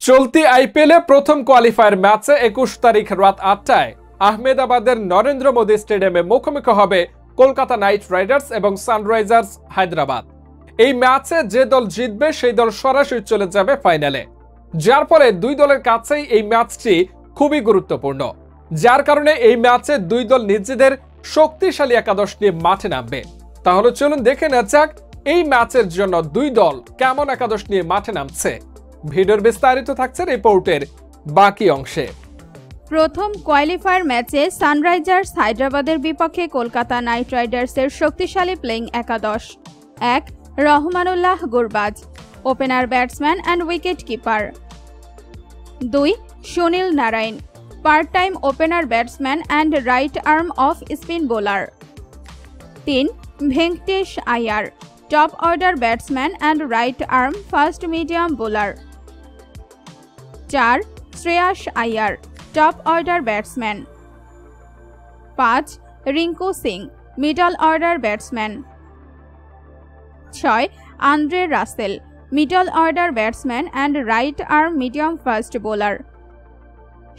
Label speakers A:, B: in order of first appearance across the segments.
A: চলতি আইপিএলে প্রথম কোয়ালিফায়ার ম্যাচে 21 তারিখ রাত 8টায় আহমেদাবাদের নরেন্দ্র মোদী স্টেডিয়ামে মুখোমুখি হবে কলকাতা নাইট রাইডার্স এবং সানরাইজার্স হায়দ্রাবাদ। এই ম্যাচে যে দল জিতবে সেই দল সরাসরি চলে যাবে ফাইনালে, যার ফলে দুই দলের কাছেই এই ম্যাচটি খুবই গুরুত্বপূর্ণ। যার কারণে এই ম্যাচে দুই দল নিজেদের শক্তিশালী একাদশ নিয়ে মাঠে নামবে। তাহলে চলুন দেখে নেওয়া যাক এই ম্যাচের জন্য দুই দল কেমন একাদশ নিয়ে মাঠে নামছে। ভিডিওর বিস্তারিত থাকছে রিপোর্টের বাকি অংশে।
B: প্রথম কোয়ালিফায়ার ম্যাচে সানরাইজার্স হায়দ্রাবাদের বিপক্ষে কলকাতা নাইট রাইডার্সের শক্তিশালী প্লেইং একাদশ। 1. Rahmanullah Gurbaz, opener batsman and wicket keeper. 2. Sunil Narine, part time opener batsman and right arm off spin bowler. 3. Venkatesh Iyer, top order batsman and right arm fast medium bowler. 4. Shreyas Iyer, top order batsman. 5. Rinku Singh, middle order batsman. 6. Andre Russell, middle order batsman and right arm medium fast bowler.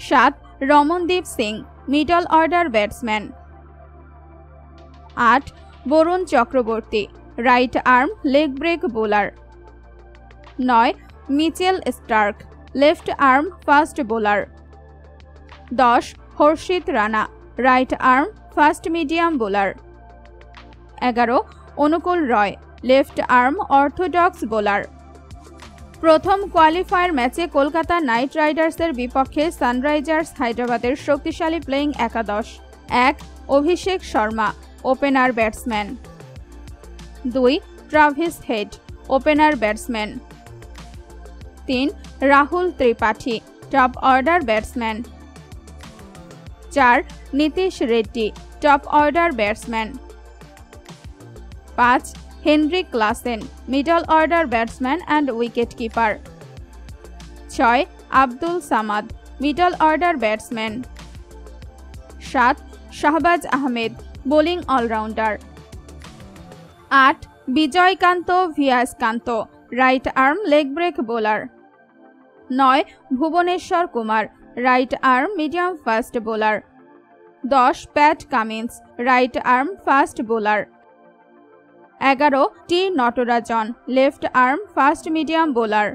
B: 7. Ramandeep Singh, middle order batsman. 8. Varun Chakravarthy, right arm leg break bowler. 9. Mitchell Starc, left arm fast bowler. 10. Harshit Rana, right arm fast medium bowler. 11. Anukul Roy, left arm orthodox bowler. প্রথম qualifier ম্যাচে Kolkata night রাইডার্সের বিপক্ষে Sunrisers হায়দ্রাবাদের শক্তিশালী playing একাদশ। 1. Abhishek Sharma, opener batsman. 2. Travis Head, opener batsman. 3. Rahul Tripathi, top order batsman. 4. Nitish Reddy, top order batsman. 5. Heinrich Klaasen, middle order batsman and wicket keeper. 6. Abdul Samad, middle order batsman. 7. Shahbaz Ahmed, bowling allrounder. 8. Vijayakanth Viyaskanth, right arm leg break bowler. 9. Bhuvneshwar Kumar, right arm medium fast bowler. 10. Pat Cummins, right arm fast bowler. 11. T Natarajan, left arm fast medium bowler.